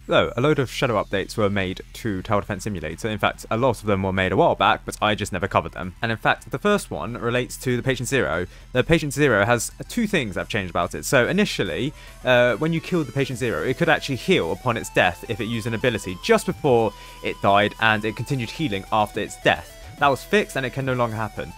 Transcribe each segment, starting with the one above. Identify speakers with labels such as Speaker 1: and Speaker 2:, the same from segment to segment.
Speaker 1: Though, a load of shadow updates were made to Tower Defense Simulator. In fact, a lot of them were made a while back, but I just never covered them. And in fact, the first one relates to the Patient Zero. The Patient Zero has two things that have changed about it. So initially, when you killed the Patient Zero, it could actually heal upon its death if it used an ability just before it died, and it continued healing after its death. That was fixed and it can no longer happen.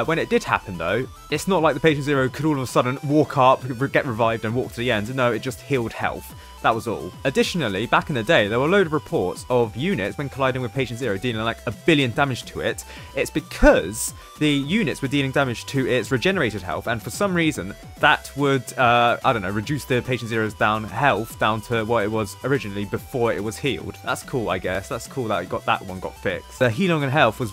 Speaker 1: When it did happen though, it's not like the Patient Zero could all of a sudden walk up, get revived and walk to the end. No, it just healed health. That was all. Additionally, back in the day, there were a load of reports of units when colliding with Patient Zero dealing like 1 billion damage to it. It's because the units were dealing damage to its regenerated health, and for some reason that would, I don't know, reduce the Patient Zero's health down to what it was originally before it was healed. That's cool, I guess. That's cool that that one got fixed. The healing and health was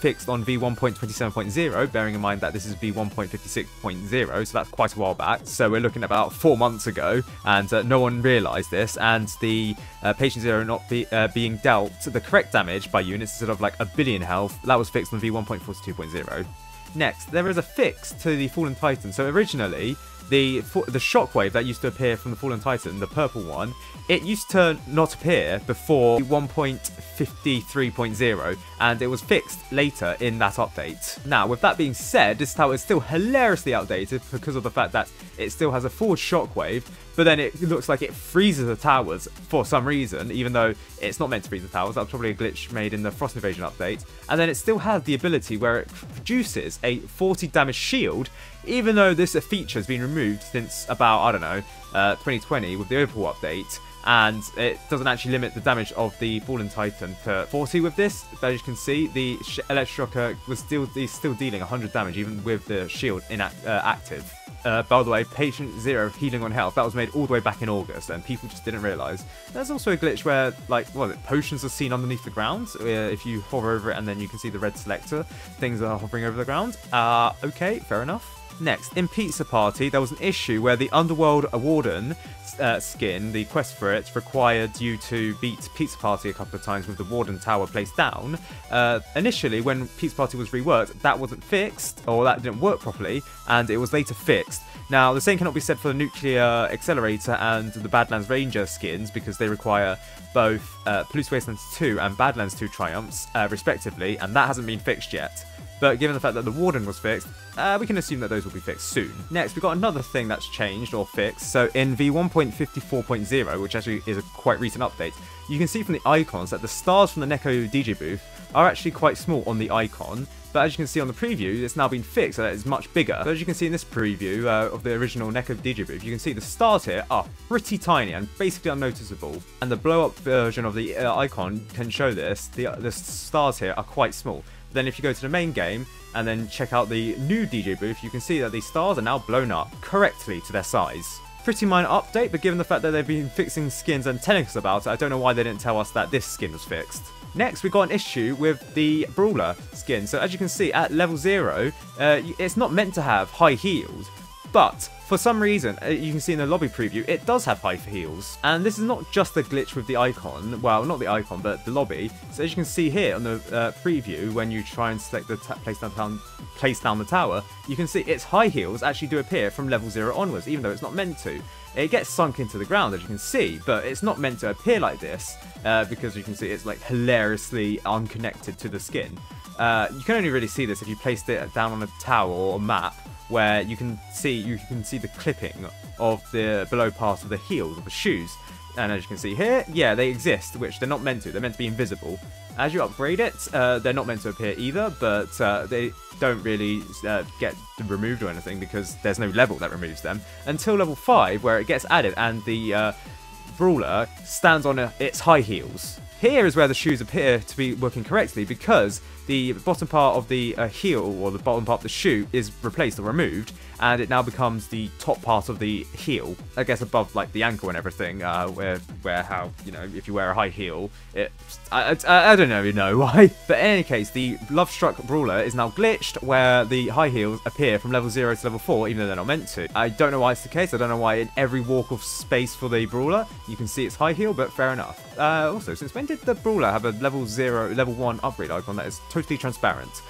Speaker 1: fixed on v1.27.0, bearing in mind that this is v1.56.0, so that's quite a while back. So we're looking at about 4 months ago, and no one realised this, and the Patient Zero not being dealt the correct damage by units instead of like 1 billion health, that was fixed on v1.42.0. Next, there is a fix to the Fallen Titan. So originally, the shockwave that used to appear from the Fallen Titan, the purple one, it used to not appear before 1.53.0, and it was fixed later in that update. Now, with that being said, this tower is still hilariously outdated because of the fact that it still has a forward shockwave, but then it looks like it freezes the towers for some reason, even though it's not meant to freeze the towers. That was probably a glitch made in the Frost Invasion update. And then it still has the ability where it produces a 40 damage shield, even though this feature has been removed since about, I don't know, 2020 with the overhaul update. And it doesn't actually limit the damage of the Fallen Titan to 40 with this. But as you can see, the Electroshocker was still dealing 100 damage even with the shield active. By the way, Patient Zero healing on health, that was made all the way back in August, and people just didn't realise. There's also a glitch where, like, potions are seen underneath the ground. If you hover over it and then you can see the red selector, things are hovering over the ground. Okay, fair enough. Next, in Pizza Party, there was an issue where the Underworld Warden skin, the quest for it, required you to beat Pizza Party a couple of times with the Warden Tower placed down. Initially, when Pizza Party was reworked, that wasn't fixed, or that didn't work properly, and it was later fixed. Now, the same cannot be said for the Nuclear Accelerator and the Badlands Ranger skins, because they require both Polluted Wastelands 2 and Badlands 2 Triumphs, respectively, and that hasn't been fixed yet. But given the fact that the Warden was fixed, we can assume that those will be fixed soon. Next, we've got another thing that's changed or fixed. So in v1.54.0, which actually is a quite recent update, you can see from the icons that the stars from the Neko DJ booth are actually quite small on the icon. But as you can see on the preview, it's now been fixed, so that it's much bigger. So as you can see in this preview of the original Neko DJ booth, you can see the stars here are pretty tiny and basically unnoticeable. And the blow-up version of the icon can show this. The stars here are quite small. Then if you go to the main game and then check out the new DJ booth, you can see that these stars are now blown up correctly to their size. Pretty minor update, but given the fact that they've been fixing skins and telling us about it, I don't know why they didn't tell us that this skin was fixed. Next, we got an issue with the Brawler skin. So as you can see, at level 0, it's not meant to have high heals, but for some reason, you can see in the lobby preview, it does have high heals. And this is not just a glitch with the icon, well, not the icon, but the lobby. So as you can see here on the preview, when you try and select the place down the tower, you can see its high heals actually do appear from level 0 onwards, even though it's not meant to. It gets sunk into the ground, as you can see, but it's not meant to appear like this, because you can see it's like hilariously unconnected to the skin. You can only really see this if you placed it down on a tower or a map, where you can see the clipping of the below part of the heels of the shoes. And as you can see here, yeah, they exist, which they're not meant to. They're meant to be invisible. As you upgrade it, they're not meant to appear either, but they don't really get removed or anything because there's no level that removes them until level 5, where it gets added and the Brawler stands on its high heels. Here is where the shoes appear to be working correctly, because the bottom part of the heel, or the bottom part of the shoe, is replaced or removed, and it now becomes the top part of the heel, I guess above like the ankle and everything, where how, you know, if you wear a high heel, I don't know why. But in any case, the Love-Struck Brawler is now glitched, where the high heels appear from level 0 to level 4, even though they're not meant to. I don't know why it's the case. I don't know why in every walk of space for the Brawler, you can see its high heel, but fair enough. Also, since when did the Brawler have a level 1 upgrade icon that is totally transparent?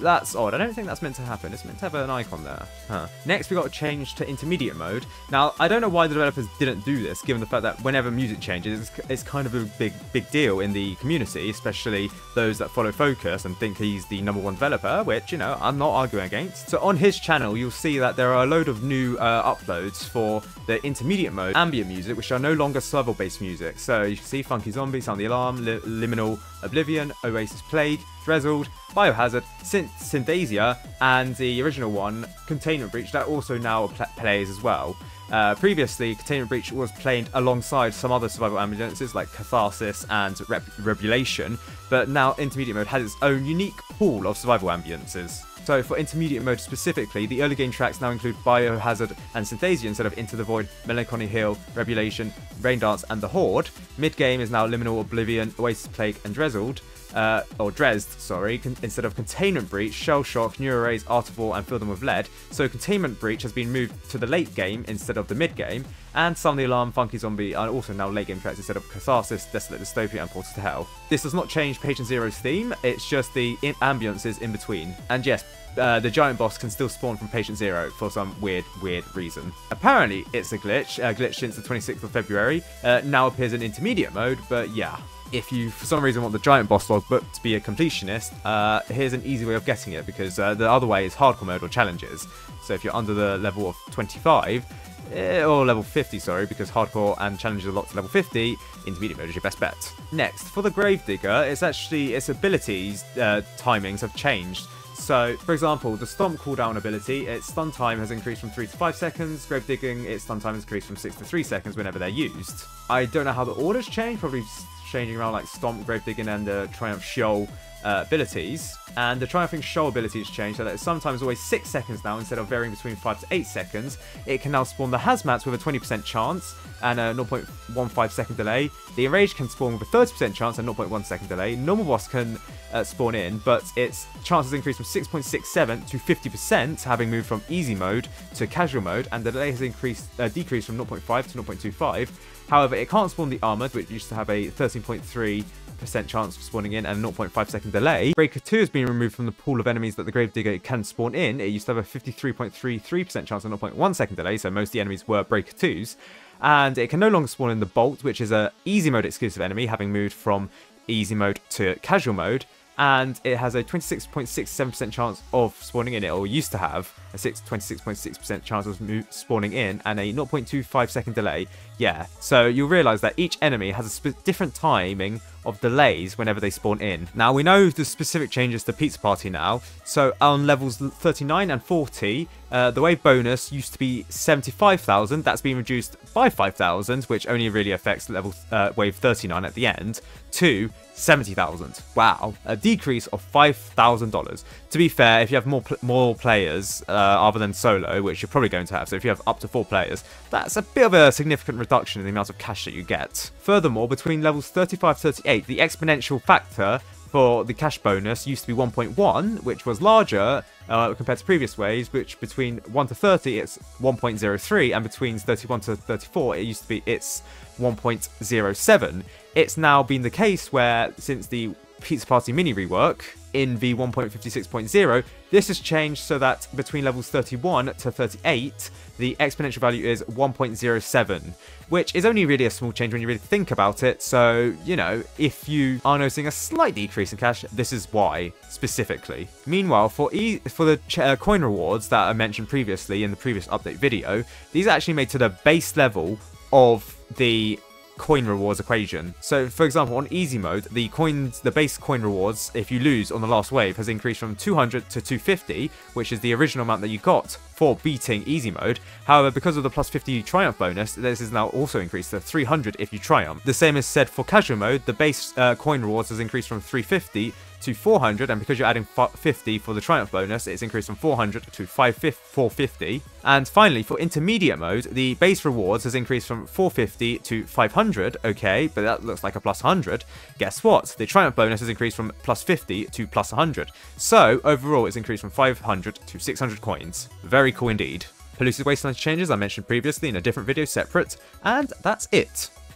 Speaker 1: That's odd. I don't think that's meant to happen. It's meant to have an icon there. Huh. Next, we got a change to intermediate mode. Now, I don't know why the developers didn't do this, given the fact that whenever music changes, it's kind of a big deal in the community, especially those that follow Focus and think he's the #1 developer, which, you know, I'm not arguing against. So on his channel, you'll see that there are a load of new uploads for the intermediate mode ambient music, which are no longer survival-based music. So you can see Funky Zombie, Sound the Alarm, Liminal Oblivion, Oasis Plague, Drizzled, Biohazard, Synthesia, and the original one, Containment Breach, that also now plays as well. Previously, Containment Breach was played alongside some other survival ambiences like Catharsis and Revelation, but now Intermediate Mode has its own unique pool of survival ambiences. So for Intermediate Mode specifically, the early game tracks now include Biohazard and Synthesia instead of Into the Void, Melancholy Hill, Revelation, Rain Dance, and The Horde. Mid-game is now Liminal Oblivion, Oasis Plague, and Drizzled. Dresd, sorry, instead of Containment Breach, Shell Shock, Neurorays, Artivore, and Fill Them With Lead. So Containment Breach has been moved to the late game instead of the mid game, and Sound the Alarm, Funky Zombie are also now late game tracks instead of Catharsis, Desolate Dystopia, and Portal to Hell. This does not change Patient Zero's theme, it's just the ambiances in between. And yes, the giant boss can still spawn from Patient Zero for some weird reason. Apparently, it's a glitch since the 26th of February, now appears in Intermediate Mode, but yeah. If you, for some reason, want the giant boss logbook to be a completionist, here's an easy way of getting it, because the other way is hardcore mode or challenges. So if you're under the level of 25, or level 50, sorry, because hardcore and challenges are locked to level 50, intermediate mode is your best bet. Next, for the Gravedigger, its abilities timings have changed. So, for example, the Stomp cooldown ability, its stun time has increased from 3 to 5 seconds. Grave Digging, its stun time has increased from 6 to 3 seconds whenever they're used. I don't know how the orders change, probably changing around like Stomp, Grave Digging, and the Triumph Shoal abilities. And the Triumphing Shoal ability has changed so that it's sometimes always 6 seconds now instead of varying between 5 to 8 seconds. It can now spawn the Hazmats with a 20% chance and a 0.15 second delay. The Enraged can spawn with a 30% chance and 0.1 second delay. Normal Boss can spawn in, but its chances increase from 6.67 to 50%, having moved from easy mode to casual mode, and the delay has decreased from 0.5 to 0.25. However, it can't spawn the Armoured, which used to have a 13.3% chance of spawning in and a 0.5 second delay. Breaker 2 has been removed from the pool of enemies that the Gravedigger can spawn in. It used to have a 53.33% chance and 0.1 second delay, so most of the enemies were Breaker 2s. And it can no longer spawn in the Bolt, which is a easy mode exclusive enemy, having moved from easy mode to casual mode. And it has a 26.67% chance of spawning in it, or used to have a 26.6% chance of spawning in, and a 0.25 second delay. Yeah, so you'll realise that each enemy has a different timing of delays whenever they spawn in. Now, we know the specific changes to Pizza Party now, so on levels 39 and 40, the wave bonus used to be 75,000, that's been reduced by 5,000, which only really affects level wave 39 at the end, to 70,000. Wow, a decrease of $5,000. To be fair, if you have more players other than solo, which you're probably going to have, so if you have up to 4 players, that's a bit of a significant reduction in the amount of cash that you get. Furthermore, between levels 35 to 38, the exponential factor for the cash bonus used to be 1.1, which was larger compared to previous waves, which between 1 to 30 it's 1.03, and between 31 to 34 it's 1.07. It's now been the case where, since the Pizza Party mini rework in v1.56.0, this has changed so that between levels 31 to 38, the exponential value is 1.07, which is only really a small change when you really think about it. So, you know, if you are noticing a slight decrease in cash, this is why, specifically. Meanwhile, for the coin rewards that I mentioned previously in the previous update video, these are actually made to the base level of the coin rewards equation. So, for example, on easy mode, the base coin rewards, if you lose on the last wave, has increased from 200 to 250, which is the original amount that you got for beating easy mode. However, because of the plus 50 triumph bonus, this is now also increased to 300 if you triumph. The same is said for casual mode. The base coin rewards has increased from 350 to 400, and because you're adding 50 for the triumph bonus, it's increased from 400 to 450. And finally, for intermediate mode, the base rewards has increased from 450 to 500. Okay, but that looks like a plus 100. Guess what? The triumph bonus has increased from plus 50 to plus 100. So overall, it's increased from 500 to 600 coins. Very cool indeed. Pellucid's Wasteland changes I mentioned previously in a different video separate, and that's it.